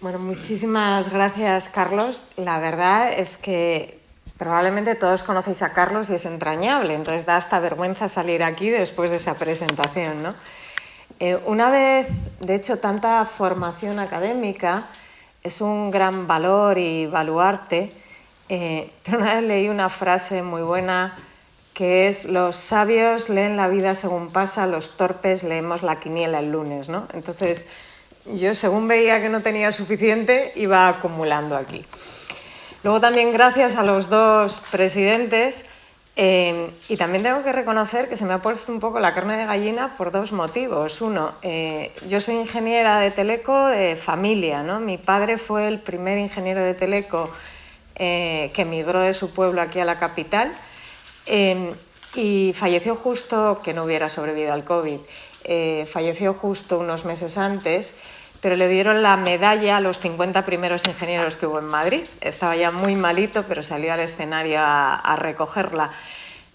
Bueno, muchísimas gracias, Carlos. La verdad es que probablemente todos conocéis a Carlos y es entrañable, entonces da hasta vergüenza salir aquí después de esa presentación, ¿no? Una vez, de hecho, tanta formación académica es un gran valor y baluarte, pero una vez leí una frase muy buena que es: los sabios leen la vida según pasa, los torpes leemos la quiniela el lunes, ¿no? Entonces, yo, según veía que no tenía suficiente, iba acumulando aquí. Luego también gracias a los dos presidentes, y también tengo que reconocer que se me ha puesto un poco la carne de gallina por dos motivos. Uno, yo soy ingeniera de teleco de familia, ¿no? Mi padre fue el primer ingeniero de teleco que emigró de su pueblo aquí a la capital, y falleció justo, que no hubiera sobrevivido al COVID, falleció justo unos meses antes, pero le dieron la medalla a los 50 primeros ingenieros que hubo en Madrid. Estaba ya muy malito, pero salió al escenario a recogerla.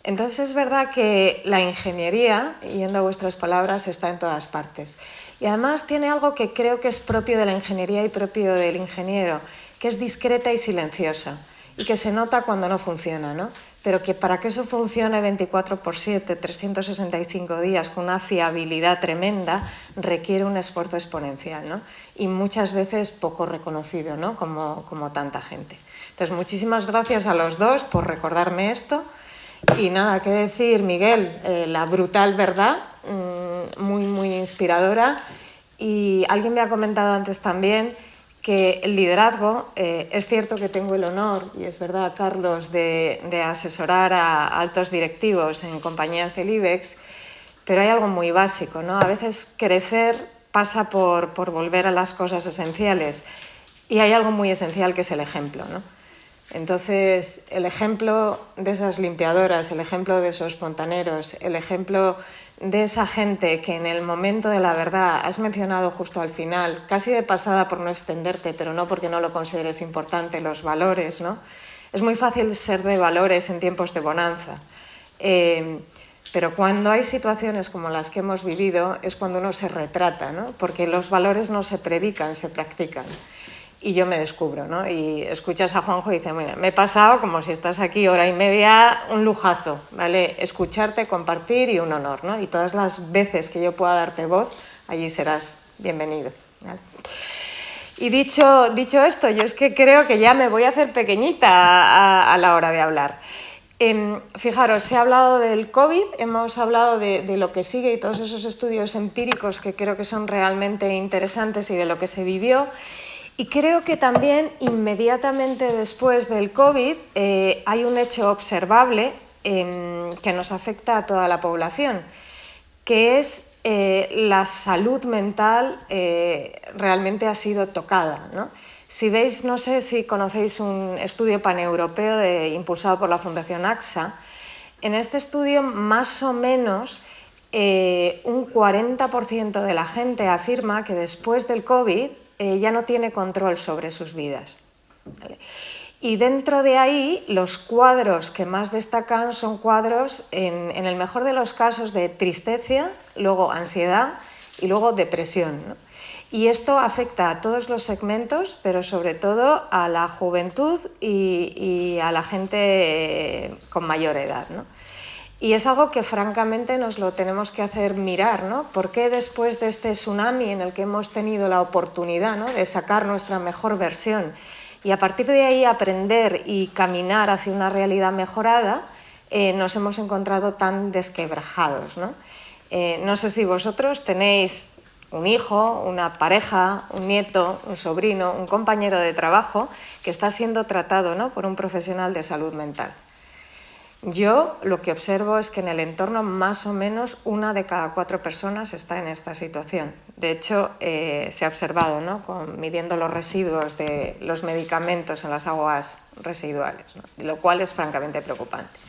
Entonces es verdad que la ingeniería, yendo a vuestras palabras, está en todas partes. Y además tiene algo que creo que es propio de la ingeniería y propio del ingeniero, que es discreta y silenciosa, y que se nota cuando no funciona, ¿no? Pero que para que eso funcione 24/7, 365 días, con una fiabilidad tremenda, requiere un esfuerzo exponencial, ¿no? Y muchas veces poco reconocido, ¿no? Como tanta gente. Entonces, muchísimas gracias a los dos por recordarme esto. Y nada, qué decir, Miguel, la brutal verdad, muy, muy inspiradora. Y alguien me ha comentado antes también que el liderazgo, es cierto que tengo el honor, y es verdad, Carlos, de asesorar a altos directivos en compañías del IBEX, pero hay algo muy básico, ¿no? A veces crecer pasa por volver a las cosas esenciales, y hay algo muy esencial que es el ejemplo, ¿no? Entonces, el ejemplo de esas limpiadoras, el ejemplo de esos fontaneros, el ejemplo de esa gente que en el momento de la verdad has mencionado justo al final, casi de pasada por no extenderte, pero no porque no lo consideres importante, los valores, ¿no? Es muy fácil ser de valores en tiempos de bonanza, pero cuando hay situaciones como las que hemos vivido es cuando uno se retrata, ¿no? Porque los valores no se predican, se practican. Y yo me descubro, ¿no? Y escuchas a Juanjo y dices, mira, me he pasado, como si estás aquí hora y media, un lujazo, ¿vale? Escucharte, compartir y un honor, ¿no? Y todas las veces que yo pueda darte voz, allí serás bienvenido, ¿vale? Y dicho esto, yo es que creo que ya me voy a hacer pequeñita a la hora de hablar. Fijaros, se ha hablado del COVID, hemos hablado de lo que sigue y todos esos estudios empíricos que creo que son realmente interesantes y de lo que se vivió. Y creo que también inmediatamente después del COVID hay un hecho observable que nos afecta a toda la población, que es la salud mental realmente ha sido tocada, ¿no? Si veis, no sé si conocéis un estudio paneuropeo impulsado por la Fundación AXA, en este estudio más o menos un 40% de la gente afirma que después del COVID ya no tiene control sobre sus vidas, ¿vale? Y dentro de ahí, los cuadros que más destacan son cuadros, en el mejor de los casos, de tristeza, luego ansiedad y luego depresión, ¿no? Y esto afecta a todos los segmentos, pero sobre todo a la juventud y a la gente con mayor edad, ¿no? Y es algo que francamente nos lo tenemos que hacer mirar, ¿no? ¿Por qué después de este tsunami en el que hemos tenido la oportunidad, ¿no?, de sacar nuestra mejor versión y a partir de ahí aprender y caminar hacia una realidad mejorada, nos hemos encontrado tan desquebrajados, ¿no? No sé si vosotros tenéis un hijo, una pareja, un nieto, un sobrino, un compañero de trabajo que está siendo tratado, ¿no?, por un profesional de salud mental. Yo lo que observo es que en el entorno más o menos 1 de cada 4 personas está en esta situación. De hecho, se ha observado, ¿no?, midiendo los residuos de los medicamentos en las aguas residuales, ¿no?, lo cual es francamente preocupante.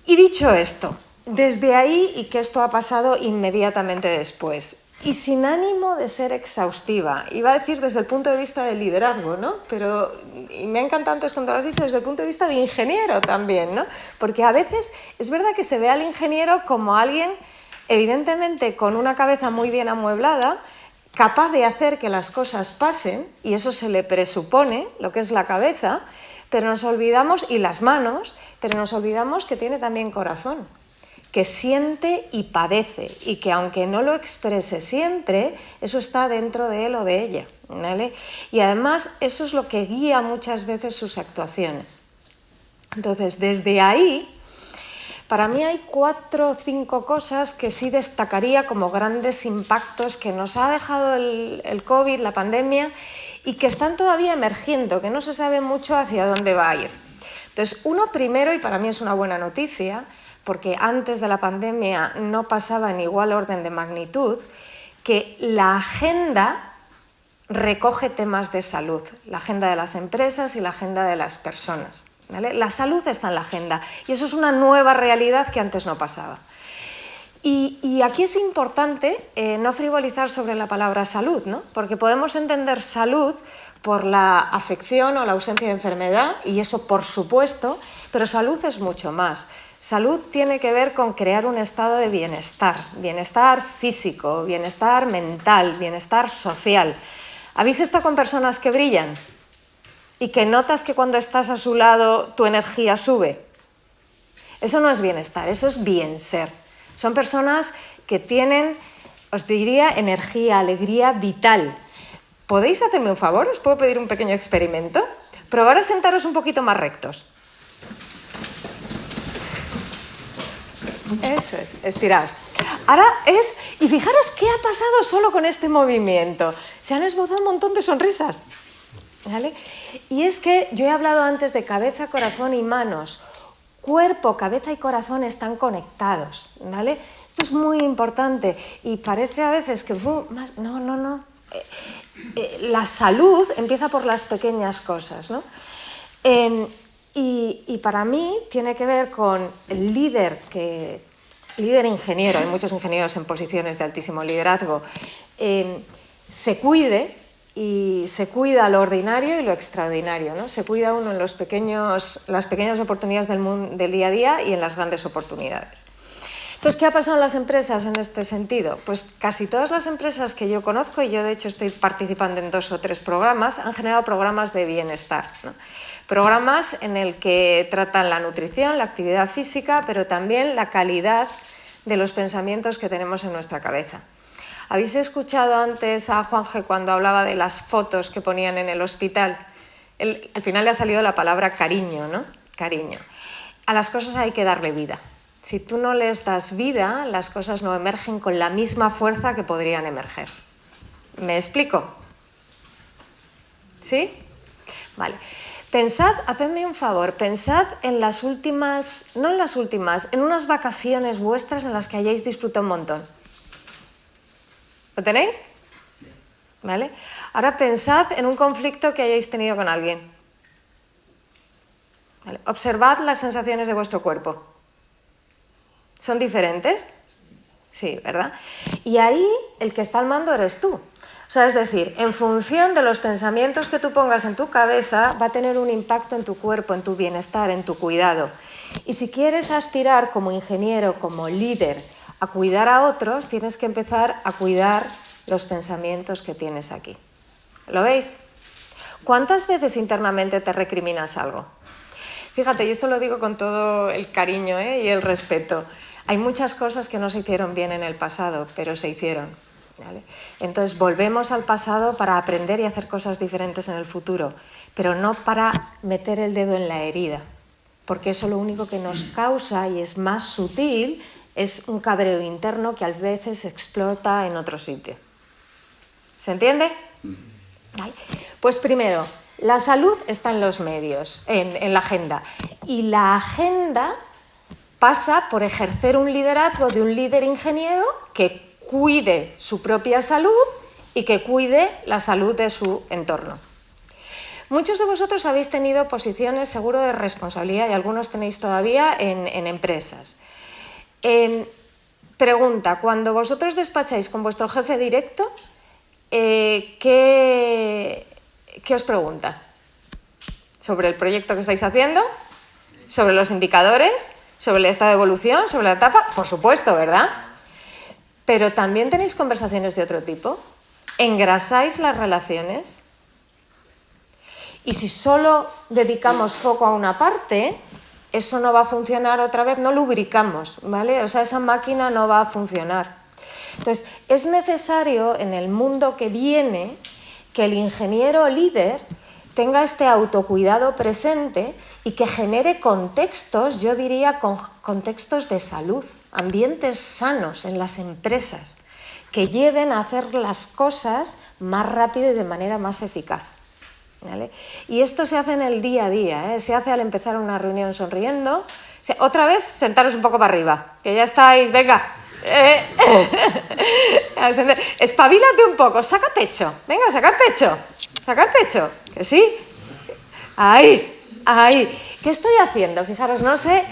Y dicho esto, desde ahí, y que esto ha pasado inmediatamente después, y sin ánimo de ser exhaustiva, iba a decir desde el punto de vista del liderazgo, ¿no? Pero, y me ha encantado antes cuando lo has dicho, desde el punto de vista de ingeniero también, ¿no? Porque a veces es verdad que se ve al ingeniero como alguien, evidentemente, con una cabeza muy bien amueblada, capaz de hacer que las cosas pasen, y eso se le presupone, lo que es la cabeza, pero nos olvidamos, y las manos, pero nos olvidamos que tiene también corazón, que siente y padece, y que aunque no lo exprese siempre, eso está dentro de él o de ella, ¿vale? Y además eso es lo que guía muchas veces sus actuaciones. Entonces, desde ahí, para mí hay 4 o 5 cosas que sí destacaría como grandes impactos que nos ha dejado el COVID, la pandemia, y que están todavía emergiendo, que no se sabe mucho hacia dónde va a ir. Entonces, uno primero, y para mí es una buena noticia, porque antes de la pandemia no pasaba en igual orden de magnitud, que la agenda recoge temas de salud, la agenda de las empresas y la agenda de las personas, ¿vale? La salud está en la agenda y eso es una nueva realidad que antes no pasaba. Y aquí es importante no frivolizar sobre la palabra salud, ¿no? Porque podemos entender salud por la afección o la ausencia de enfermedad, y eso por supuesto, pero salud es mucho más. Salud tiene que ver con crear un estado de bienestar, bienestar físico, bienestar mental, bienestar social. ¿Habéis estado con personas que brillan y que notas que cuando estás a su lado tu energía sube? Eso no es bienestar, eso es bien ser. Son personas que tienen, os diría, energía, alegría vital. ¿Podéis hacerme un favor? ¿Os puedo pedir un pequeño experimento? Probar a sentaros un poquito más rectos. Eso es, estiraos. Ahora es, y fijaros qué ha pasado solo con este movimiento. Se han esbozado un montón de sonrisas, ¿vale? Y es que yo he hablado antes de cabeza, corazón y manos. Cuerpo, cabeza y corazón están conectados, ¿vale? Esto es muy importante y parece a veces que... No. La salud empieza por las pequeñas cosas, ¿no? Y para mí tiene que ver con el líder ingeniero, hay muchos ingenieros en posiciones de altísimo liderazgo, se cuide, y se cuida lo ordinario y lo extraordinario, ¿no? Se cuida uno en las pequeñas oportunidades del día a día y en las grandes oportunidades. Entonces, ¿qué ha pasado en las empresas en este sentido? Pues casi todas las empresas que yo conozco, y yo de hecho estoy participando en 2 o 3 programas, han generado programas de bienestar, ¿no? Programas en el que tratan la nutrición, la actividad física, pero también la calidad de los pensamientos que tenemos en nuestra cabeza. ¿Habéis escuchado antes a Juanje cuando hablaba de las fotos que ponían en el hospital? Al final le ha salido la palabra cariño, ¿no? Cariño. A las cosas hay que darle vida. Si tú no les das vida, las cosas no emergen con la misma fuerza que podrían emerger. ¿Me explico? ¿Sí? Vale. Pensad, hacedme un favor, pensad en las últimas, no en las últimas, en unas vacaciones vuestras en las que hayáis disfrutado un montón. ¿Lo tenéis? Sí. ¿Vale? Ahora pensad en un conflicto que hayáis tenido con alguien. ¿Vale? Observad las sensaciones de vuestro cuerpo. ¿Son diferentes? Sí, ¿verdad? Y ahí el que está al mando eres tú. O sea, es decir, en función de los pensamientos que tú pongas en tu cabeza, va a tener un impacto en tu cuerpo, en tu bienestar, en tu cuidado. Y si quieres aspirar como ingeniero, como líder, a cuidar a otros, tienes que empezar a cuidar los pensamientos que tienes aquí. ¿Lo veis? ¿Cuántas veces internamente te recriminas algo? Fíjate, y esto lo digo con todo el cariño, y el respeto. Hay muchas cosas que no se hicieron bien en el pasado, pero se hicieron, ¿vale? Entonces volvemos al pasado para aprender y hacer cosas diferentes en el futuro, pero no para meter el dedo en la herida, porque eso lo único que nos causa, y es más sutil, es un cabreo interno que a veces explota en otro sitio. ¿Se entiende? ¿Vale? Pues primero, la salud está en los medios, en la agenda. Y la agenda pasa por ejercer un liderazgo de un líder ingeniero que cuide su propia salud y que cuide la salud de su entorno. Muchos de vosotros habéis tenido posiciones seguro de responsabilidad y algunos tenéis todavía en empresas. Pregunta, cuando vosotros despacháis con vuestro jefe directo, ¿qué os pregunta? ¿Sobre el proyecto que estáis haciendo? ¿Sobre los indicadores? ¿Sobre el estado de evolución? ¿Sobre la etapa? Por supuesto, ¿verdad? Pero también tenéis conversaciones de otro tipo. engrasáis las relaciones y si solo dedicamos foco a una parte, eso no va a funcionar otra vez, no lubricamos, ¿vale? O sea, esa máquina no va a funcionar. Entonces, es necesario en el mundo que viene que el ingeniero líder tenga este autocuidado presente y que genere contextos, yo diría contextos de salud, ambientes sanos en las empresas, que lleven a hacer las cosas más rápido y de manera más eficaz, ¿vale? Y esto se hace en el día a día, ¿eh? Se hace al empezar una reunión sonriendo. Otra vez, sentaros un poco para arriba, que ya estáis, venga. Espabilate un poco, saca pecho, venga, sacar pecho, que sí, ahí, ¿qué estoy haciendo? Fijaros, no sé,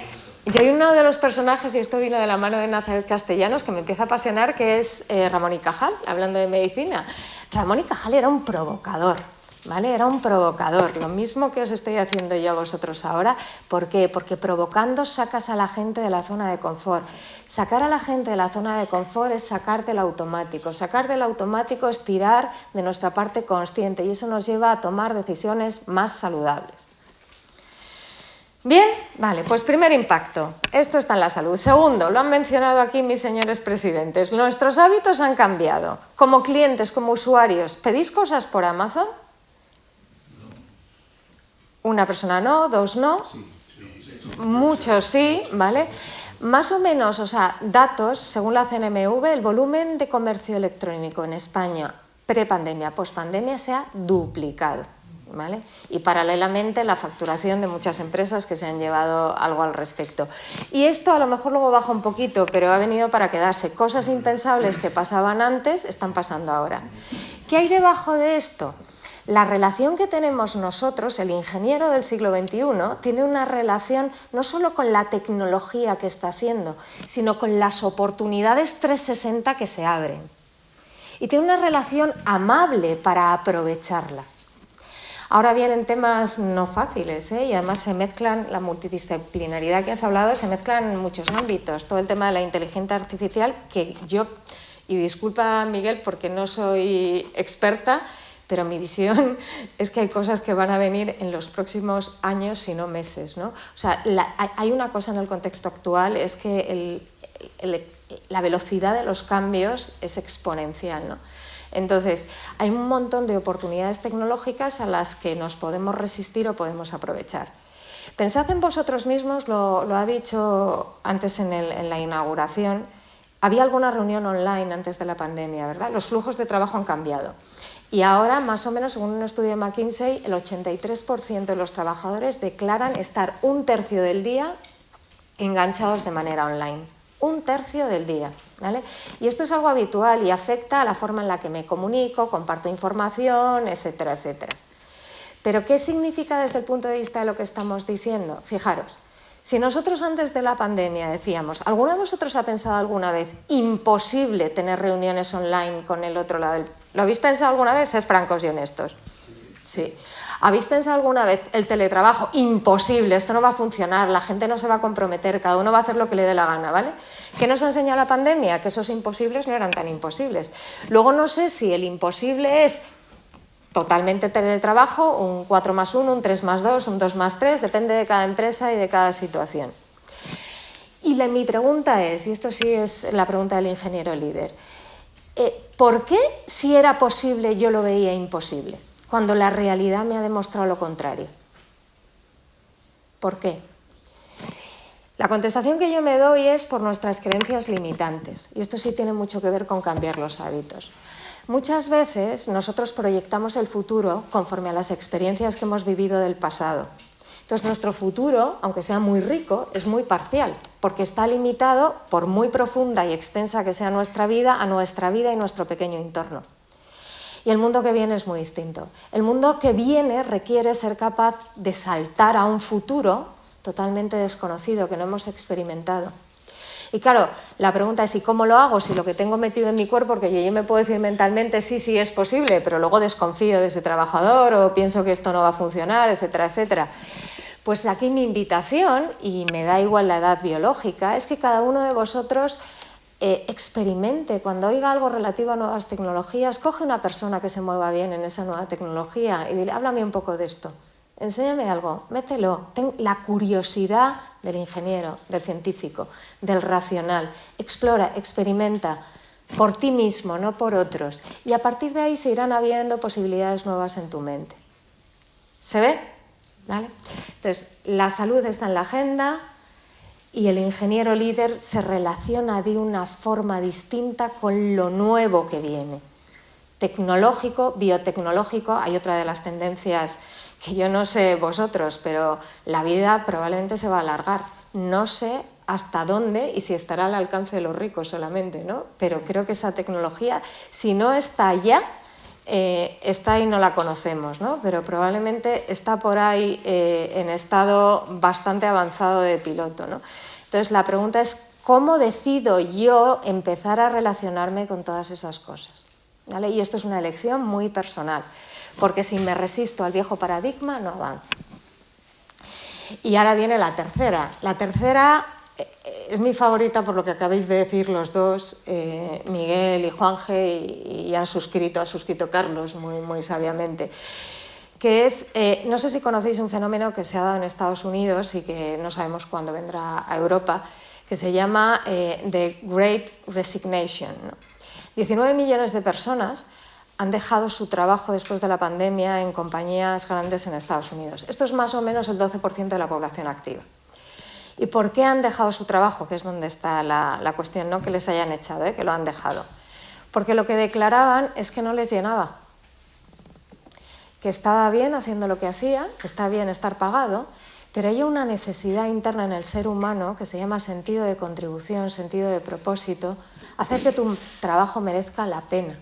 yo hay uno de los personajes, y esto vino de la mano de Nazaret Castellanos, que me empieza a apasionar, que es Ramón y Cajal, hablando de medicina. Ramón y Cajal era un provocador, ¿vale? Era un provocador, lo mismo que os estoy haciendo yo a vosotros ahora. ¿Por qué? Porque provocando sacas a la gente de la zona de confort. Sacar a la gente de la zona de confort es sacar del automático. Sacar del automático es tirar de nuestra parte consciente y eso nos lleva a tomar decisiones más saludables. Bien, vale, pues primer impacto. Esto está en la salud. Segundo, lo han mencionado aquí mis señores presidentes. Nuestros hábitos han cambiado. Como clientes, como usuarios, ¿pedís cosas por Amazon? Una persona no, dos no, muchos sí, ¿vale? Más o menos, o sea, datos, según la CNMV, el volumen de comercio electrónico en España prepandemia, pospandemia se ha duplicado, ¿vale? Y paralelamente la facturación de muchas empresas que se han llevado algo al respecto. Y esto a lo mejor luego baja un poquito, pero ha venido para quedarse. Cosas impensables que pasaban antes están pasando ahora. ¿Qué hay debajo de esto? La relación que tenemos nosotros, el ingeniero del siglo XXI, tiene una relación no solo con la tecnología que está haciendo, sino con las oportunidades 360 que se abren. Y tiene una relación amable para aprovecharla. Ahora vienen temas no fáciles, ¿eh? Y además se mezclan, la multidisciplinaridad que has hablado, se mezclan en muchos ámbitos. Todo el tema de la inteligencia artificial, que yo, y disculpa Miguel porque no soy experta, pero mi visión es que hay cosas que van a venir en los próximos años, si no meses, ¿no? O sea, hay una cosa en el contexto actual, es que la velocidad de los cambios es exponencial, ¿no? Entonces, hay un montón de oportunidades tecnológicas a las que nos podemos resistir o podemos aprovechar. Pensad en vosotros mismos, lo ha dicho antes en la inauguración, había alguna reunión online antes de la pandemia, ¿verdad? Los flujos de trabajo han cambiado. Y ahora, más o menos, según un estudio de McKinsey, el 83% de los trabajadores declaran estar un tercio del día enganchados de manera online. Un tercio del día, ¿vale? Y esto es algo habitual y afecta a la forma en la que me comunico, comparto información, etcétera, etcétera. Pero, ¿qué significa desde el punto de vista de lo que estamos diciendo? Fijaros, si nosotros antes de la pandemia decíamos, ¿alguno de vosotros ha pensado alguna vez imposible tener reuniones online con el otro lado? ¿Lo habéis pensado alguna vez? Sed francos y honestos. Sí. ¿Habéis pensado alguna vez el teletrabajo? Imposible, esto no va a funcionar, la gente no se va a comprometer, cada uno va a hacer lo que le dé la gana, ¿vale? ¿Qué nos ha enseñado la pandemia? Que esos imposibles no eran tan imposibles. Luego no sé si el imposible es totalmente teletrabajo, un 4+1, un 3+2, un 2+3, depende de cada empresa y de cada situación. Y mi pregunta es, y esto sí es la pregunta del ingeniero líder, ¿por qué si era posible yo lo veía imposible, cuando la realidad me ha demostrado lo contrario? ¿Por qué? La contestación que yo me doy es por nuestras creencias limitantes, y esto sí tiene mucho que ver con cambiar los hábitos. Muchas veces nosotros proyectamos el futuro conforme a las experiencias que hemos vivido del pasado. Entonces, nuestro futuro, aunque sea muy rico, es muy parcial, porque está limitado, por muy profunda y extensa que sea nuestra vida, a nuestra vida y nuestro pequeño entorno. Y el mundo que viene es muy distinto. El mundo que viene requiere ser capaz de saltar a un futuro totalmente desconocido, que no hemos experimentado. Y claro, la pregunta es, ¿y cómo lo hago? Si lo que tengo metido en mi cuerpo, porque yo me puedo decir mentalmente, sí, sí, es posible, pero luego desconfío de ese trabajador o pienso que esto no va a funcionar, etcétera, etcétera. Pues aquí mi invitación, y me da igual la edad biológica, es que cada uno de vosotros experimente, cuando oiga algo relativo a nuevas tecnologías, coge una persona que se mueva bien en esa nueva tecnología y dile, háblame un poco de esto, enséñame algo, mételo. Ten la curiosidad del ingeniero, del científico, del racional. Explora, experimenta por ti mismo, no por otros. Y a partir de ahí se irán abriendo posibilidades nuevas en tu mente. ¿Se ve? ¿Vale? Entonces, la salud está en la agenda y el ingeniero líder se relaciona de una forma distinta con lo nuevo que viene. Tecnológico, biotecnológico, hay otra de las tendencias que yo no sé vosotros, pero la vida probablemente se va a alargar. No sé hasta dónde y si estará al alcance de los ricos solamente, ¿no? Pero creo que esa tecnología, si no está ya, está y no la conocemos, ¿no? Pero probablemente está por ahí en estado bastante avanzado de piloto, ¿no? Entonces la pregunta es, ¿cómo decido yo empezar a relacionarme con todas esas cosas? ¿Vale? Y esto es una elección muy personal, porque si me resisto al viejo paradigma no avanzo. Y ahora viene la tercera. La tercera es mi favorita por lo que acabáis de decir los dos, Miguel y Juanje, y ha suscrito Carlos muy sabiamente, que es, no sé si conocéis un fenómeno que se ha dado en Estados Unidos y que no sabemos cuándo vendrá a Europa, que se llama The Great Resignation, ¿no? 19 millones de personas han dejado su trabajo después de la pandemia en compañías grandes en Estados Unidos. Esto es más o menos el 12% de la población activa. ¿Y por qué han dejado su trabajo? Que es donde está la cuestión, no que les hayan echado, que lo han dejado. Porque lo que declaraban es que no les llenaba, que estaba bien haciendo lo que hacía, que está bien estar pagado, pero hay una necesidad interna en el ser humano que se llama sentido de contribución, sentido de propósito, hacer que tu trabajo merezca la pena.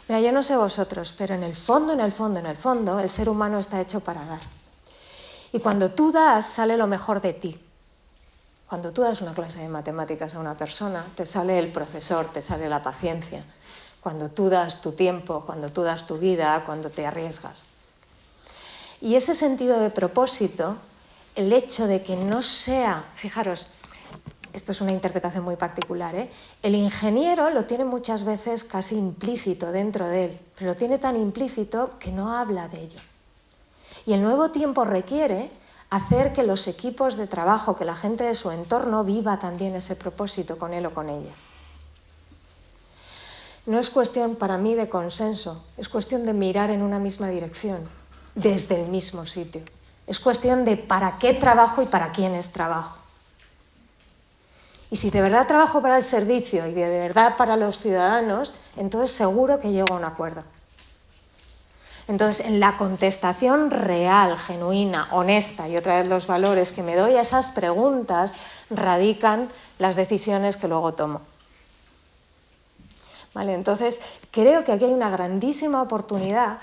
Mira, yo no sé vosotros, pero en el fondo, el ser humano está hecho para dar. Y cuando tú das, sale lo mejor de ti. Cuando tú das una clase de matemáticas a una persona, te sale el profesor, te sale la paciencia. Cuando tú das tu tiempo, cuando tú das tu vida, cuando te arriesgas. Y ese sentido de propósito, el hecho de que no sea, fijaros, esto es una interpretación muy particular, el ingeniero lo tiene muchas veces casi implícito dentro de él, pero lo tiene tan implícito que no habla de ello. Y el nuevo tiempo requiere hacer que los equipos de trabajo, que la gente de su entorno viva también ese propósito con él o con ella. No es cuestión para mí de consenso, es cuestión de mirar en una misma dirección, desde el mismo sitio. Es cuestión de para qué trabajo y para quiénes trabajo. Y si de verdad trabajo para el servicio y de verdad para los ciudadanos, entonces seguro que llego a un acuerdo. Entonces, en la contestación real, genuina, honesta, y otra vez los valores que me doy a esas preguntas, radican las decisiones que luego tomo. ¿Vale? Entonces, creo que aquí hay una grandísima oportunidad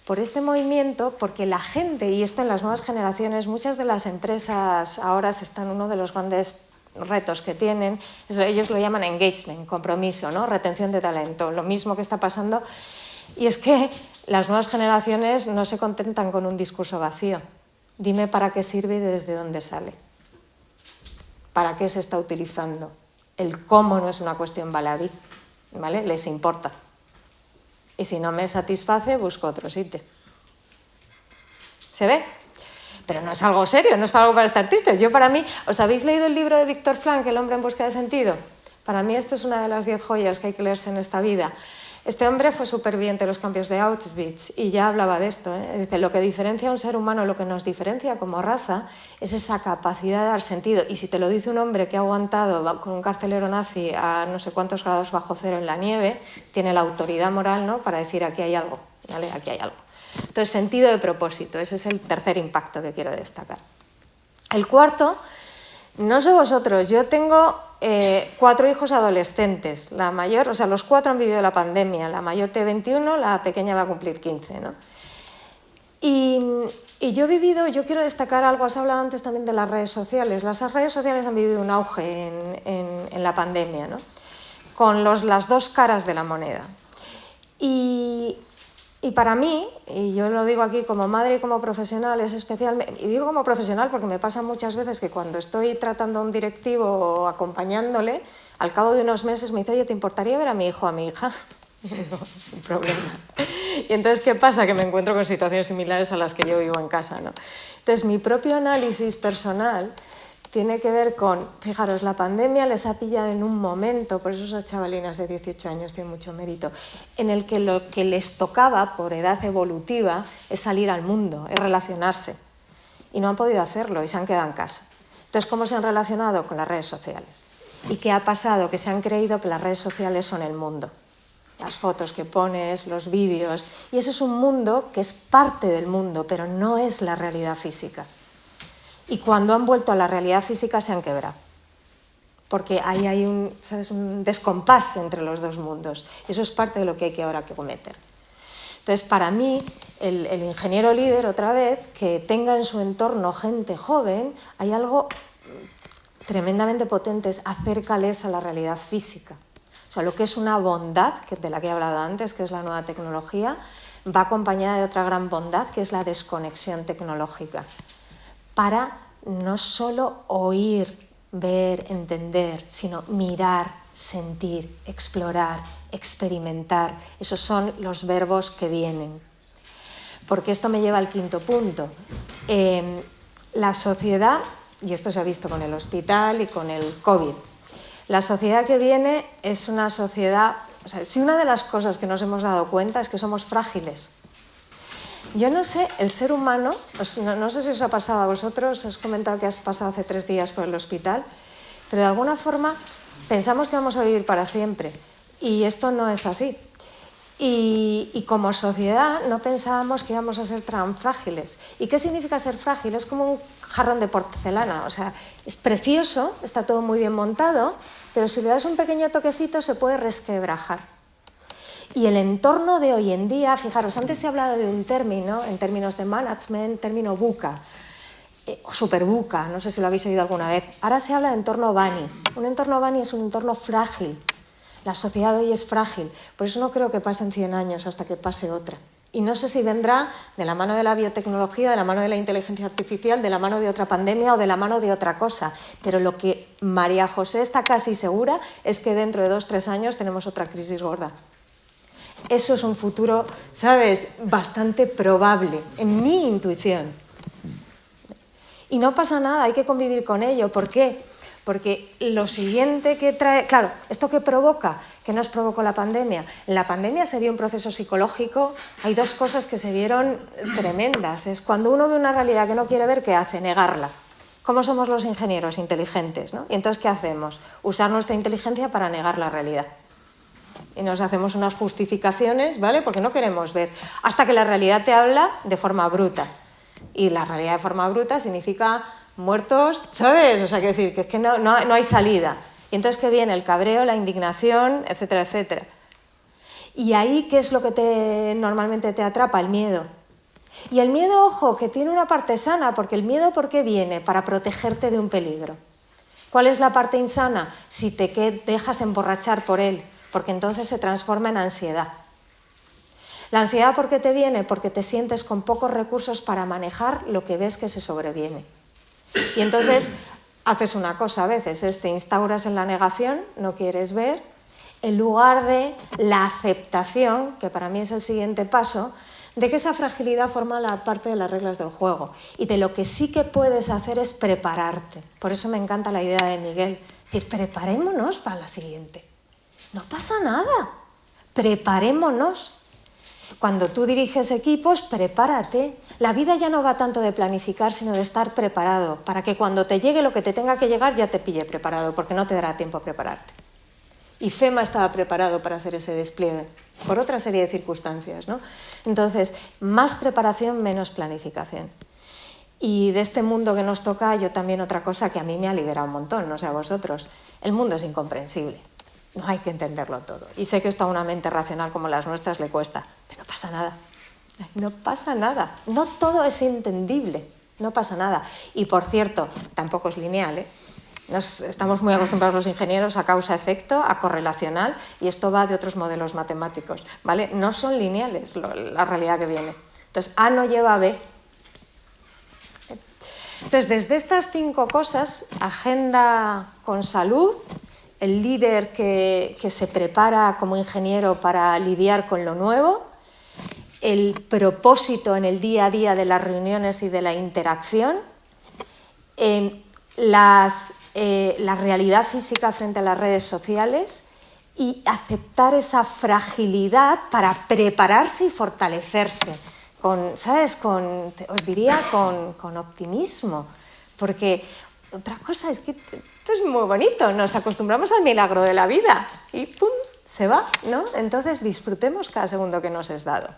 por este movimiento, porque la gente, y esto en las nuevas generaciones, muchas de las empresas ahora están, uno de los grandes retos que tienen, ellos lo llaman engagement, compromiso, ¿no? Retención de talento, lo mismo que está pasando, y es que las nuevas generaciones no se contentan con un discurso vacío. Dime para qué sirve y desde dónde sale. ¿Para qué se está utilizando? El cómo no es una cuestión baladí, ¿vale? Les importa. Y si no me satisface, busco otro sitio. ¿Se ve? Pero no es algo serio, no es algo para estar tristes. Yo, para mí, ¿os habéis leído el libro de Víctor Frank, El hombre en busca de sentido? Para mí esto es una de las 10 joyas que hay que leerse en esta vida. Este hombre fue superviviente de los campos de Auschwitz y ya hablaba de esto, que lo que diferencia a un ser humano, lo que nos diferencia como raza, es esa capacidad de dar sentido. Y si te lo dice un hombre que ha aguantado con un carcelero nazi a no sé cuántos grados bajo cero en la nieve, tiene la autoridad moral, ¿no?, para decir aquí hay algo, ¿vale? Aquí hay algo. Entonces, sentido de propósito, ese es el tercer impacto que quiero destacar. El cuarto, no sé vosotros, yo tengo 4 hijos adolescentes, la mayor, o sea, los 4 han vivido la pandemia, la mayor tiene 21, la pequeña va a cumplir 15, ¿no? Y yo he vivido, yo quiero destacar algo, has hablado antes también de las redes sociales han vivido un auge en la pandemia, ¿no? Con las dos caras de la moneda. Y para mí, y yo lo digo aquí como madre y como profesional, es especialmente, y digo como profesional porque me pasa muchas veces que cuando estoy tratando a un directivo o acompañándole, Al cabo de unos meses me dice, oye, ¿te importaría ver a mi hijo o a mi hija? Y digo, sin problema. Y entonces, ¿qué pasa? Que me encuentro con situaciones similares a las que yo vivo en casa, ¿no? Entonces, mi propio análisis personal tiene que ver con, fijaros, la pandemia les ha pillado en un momento, por eso esas chavalinas de 18 años tienen mucho mérito, en el que lo que les tocaba por edad evolutiva es salir al mundo, es relacionarse. Y no han podido hacerlo y se han quedado en casa. Entonces, ¿cómo se han relacionado? Con las redes sociales. ¿Y qué ha pasado? Que se han creído que las redes sociales son el mundo. Las fotos que pones, los vídeos, y eso es un mundo que es parte del mundo, pero no es la realidad física. Y cuando han vuelto a la realidad física se han quebrado, porque ahí hay un descompás entre los dos mundos. Eso es parte de lo que hay que ahora cometer. Entonces, para mí, el ingeniero líder, otra vez, que tenga en su entorno gente joven, hay algo tremendamente potente, es acércales a la realidad física. O sea, lo que es una bondad, de la que he hablado antes, que es la nueva tecnología, va acompañada de otra gran bondad, que es la desconexión tecnológica. Para no solo oír, ver, entender, sino mirar, sentir, explorar, experimentar. Esos son los verbos que vienen. Porque esto me lleva al quinto punto. La sociedad, y esto se ha visto con el hospital y con el COVID, la sociedad que viene es una sociedad... O sea, si una de las cosas que nos hemos dado cuenta es que somos frágiles. Yo no sé, el ser humano, no sé si os ha pasado a vosotros, has comentado que has pasado hace 3 días por el hospital, pero de alguna forma pensamos que vamos a vivir para siempre y esto no es así. Y como sociedad no pensábamos que íbamos a ser tan frágiles. ¿Y qué significa ser frágil? Es como un jarrón de porcelana, o sea, es precioso, está todo muy bien montado, pero si le das un pequeño toquecito se puede resquebrajar. Y el entorno de hoy en día, fijaros, antes se ha hablado de un término, en términos de management, término VUCA, o super VUCA, no sé si lo habéis oído alguna vez. Ahora se habla de entorno BANI. Un entorno BANI es un entorno frágil. La sociedad de hoy es frágil, por eso no creo que pasen 100 años hasta que pase otra. Y no sé si vendrá de la mano de la biotecnología, de la mano de la inteligencia artificial, de la mano de otra pandemia o de la mano de otra cosa. Pero lo que María José está casi segura es que dentro de 2-3 años tenemos otra crisis gorda. Eso es un futuro, ¿sabes?, bastante probable, en mi intuición. Y no pasa nada, hay que convivir con ello. ¿Por qué? Porque lo siguiente que trae... Claro, ¿esto qué provoca? ¿Qué nos provocó la pandemia? En la pandemia se dio un proceso psicológico. Hay 2 cosas que se vieron tremendas. Es cuando uno ve una realidad que no quiere ver, ¿qué hace? Negarla. ¿Cómo somos los ingenieros inteligentes, ¿no? Y entonces, ¿qué hacemos? Usar nuestra inteligencia para negar la realidad. Y nos hacemos unas justificaciones, ¿vale? Porque no queremos ver. Hasta que la realidad te habla de forma bruta. Y la realidad de forma bruta significa muertos, ¿sabes? O sea, quiero decir, que es que no hay salida. Y entonces, ¿qué viene? El cabreo, la indignación, etcétera, etcétera. Y ahí, ¿qué es lo que normalmente te atrapa? El miedo. Y el miedo, ojo, que tiene una parte sana, porque el miedo, ¿por qué viene? Para protegerte de un peligro. ¿Cuál es la parte insana? Si te dejas emborrachar por él, porque entonces se transforma en ansiedad. La ansiedad, ¿por qué te viene? Porque te sientes con pocos recursos para manejar lo que ves que se sobreviene. Y entonces haces una cosa a veces, te instauras en la negación, no quieres ver, en lugar de la aceptación, que para mí es el siguiente paso, de que esa fragilidad forma la parte de las reglas del juego. Y de lo que sí que puedes hacer es prepararte. Por eso me encanta la idea de Miguel. Es decir, preparémonos para la siguiente. No pasa nada. Preparémonos. Cuando tú diriges equipos, prepárate. La vida ya no va tanto de planificar, sino de estar preparado, para que cuando te llegue lo que te tenga que llegar ya te pille preparado, porque no te dará tiempo a prepararte. Y FEMA estaba preparado para hacer ese despliegue, por otra serie de circunstancias, ¿no? Entonces, más preparación, menos planificación. Y de este mundo que nos toca, yo también otra cosa que a mí me ha liberado un montón, no sé a vosotros, el mundo es incomprensible. No hay que entenderlo todo. Y sé que esto a una mente racional como las nuestras le cuesta, pero no pasa nada. No pasa nada. No todo es entendible. No pasa nada. Y por cierto, tampoco es lineal, ¿eh? Estamos muy acostumbrados los ingenieros a causa-efecto, a correlacional, y esto va de otros modelos matemáticos, ¿vale? No son lineales la realidad que viene. Entonces, A no lleva a B. Entonces, desde estas 5 cosas, agenda con salud, el líder que se prepara como ingeniero para lidiar con lo nuevo, el propósito en el día a día de las reuniones y de la interacción, la realidad física frente a las redes sociales y aceptar esa fragilidad para prepararse y fortalecerse, ¿sabes? Os diría con optimismo, porque otra cosa es que esto es muy bonito, nos acostumbramos al milagro de la vida y ¡pum!, se va, ¿no? Entonces disfrutemos cada segundo que nos es dado.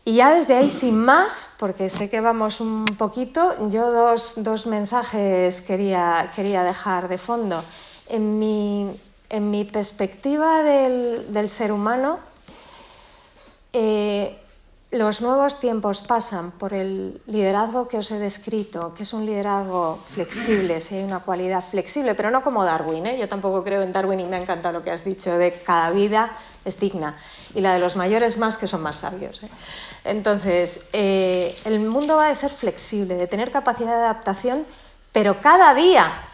Y ya desde ahí, sin más, porque sé que vamos un poquito, yo dos mensajes quería dejar de fondo. En mi perspectiva del ser humano, los nuevos tiempos pasan por el liderazgo que os he descrito, que es un liderazgo flexible, si hay una cualidad flexible, pero no como Darwin, ¿eh? Yo tampoco creo en Darwin y me ha encantado lo que has dicho de cada vida es digna, y la de los mayores más, que son más sabios, ¿eh? Entonces, el mundo va a ser flexible, de tener capacidad de adaptación, pero cada día.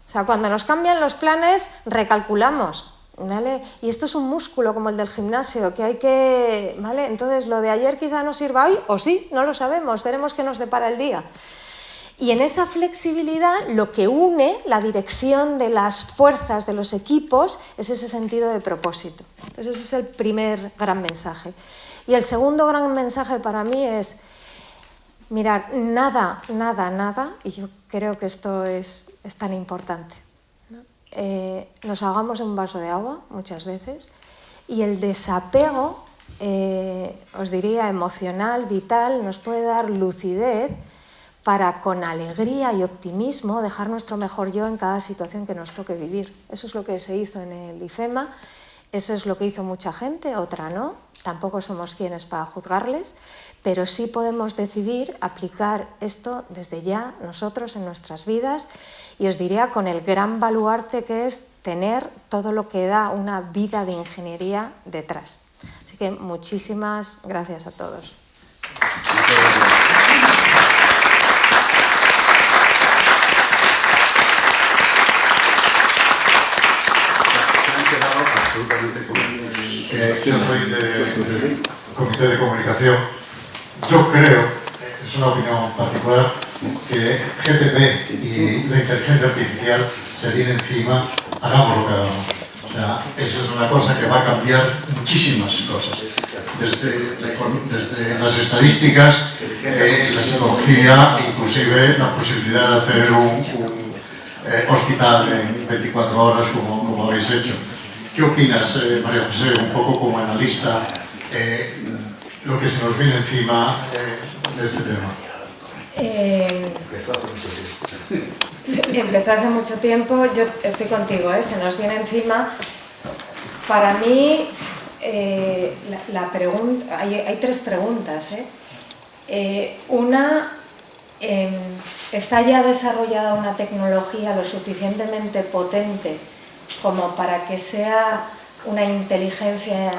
O sea, cuando nos cambian los planes, recalculamos, ¿vale? Y esto es un músculo como el del gimnasio, que hay que, ¿vale? Entonces, lo de ayer quizá no sirva hoy, o sí, no lo sabemos, veremos qué nos depara el día. Y en esa flexibilidad, lo que une la dirección de las fuerzas de los equipos es ese sentido de propósito. Entonces, ese es el primer gran mensaje. Y el segundo gran mensaje para mí es, mirar, nada, y yo creo que esto es tan importante, ¿no? Nos ahogamos en un vaso de agua muchas veces, y el desapego, os diría, emocional, vital, nos puede dar lucidez para, con alegría y optimismo, dejar nuestro mejor yo en cada situación que nos toque vivir. Eso es lo que se hizo en el IFEMA, eso es lo que hizo mucha gente, otra no, tampoco somos quienes para juzgarles, pero sí podemos decidir aplicar esto desde ya nosotros en nuestras vidas, y os diría con el gran baluarte que es tener todo lo que da una vida de ingeniería detrás. Así que muchísimas gracias a todos. Yo soy del Comité de Comunicación. Yo creo, es una opinión particular, que GTP y la inteligencia artificial se viene encima, hagamos lo que hagamos. O sea, eso es una cosa que va a cambiar muchísimas cosas. Desde las estadísticas, la psicología, inclusive la posibilidad de hacer un hospital en 24 horas como habéis hecho. ¿Qué opinas, María José, un poco como analista, lo que se nos viene encima de este tema? Empezó hace mucho tiempo. Sí, empezó hace mucho tiempo, yo estoy contigo, se nos viene encima. Para mí, la pregunta, hay tres preguntas. Una, ¿está ya desarrollada una tecnología lo suficientemente potente como para que sea una inteligencia,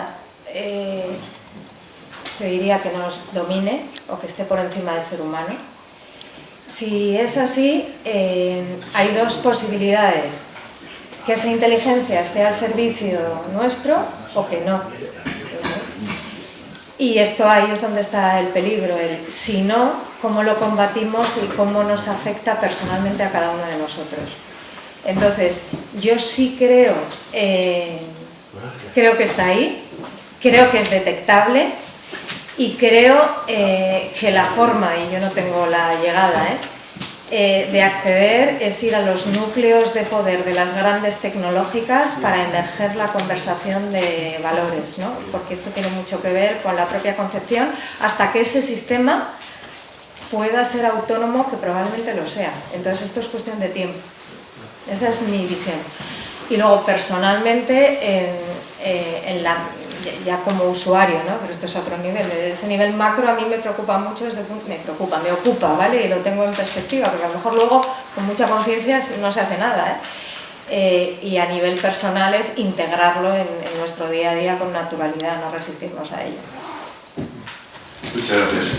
te diría, que nos domine o que esté por encima del ser humano? Si es así, hay dos posibilidades: que esa inteligencia esté al servicio nuestro o que no. Y esto ahí es donde está el peligro, el si no, cómo lo combatimos y cómo nos afecta personalmente a cada uno de nosotros. Entonces, yo sí creo que está ahí, creo que es detectable, y creo que la forma, y yo no tengo la llegada, de acceder es ir a los núcleos de poder de las grandes tecnológicas para emerger la conversación de valores, ¿no? Porque esto tiene mucho que ver con la propia concepción, hasta que ese sistema pueda ser autónomo, que probablemente lo sea. Entonces esto es cuestión de tiempo. Esa es mi visión. Y luego, personalmente, ya como usuario, ¿no? Pero esto es otro nivel. Ese nivel macro a mí me preocupa mucho, me ocupa, ¿vale? Y lo tengo en perspectiva, porque a lo mejor luego, con mucha conciencia, no se hace nada, y a nivel personal es integrarlo en nuestro día a día con naturalidad, no resistirnos a ello. Muchas gracias.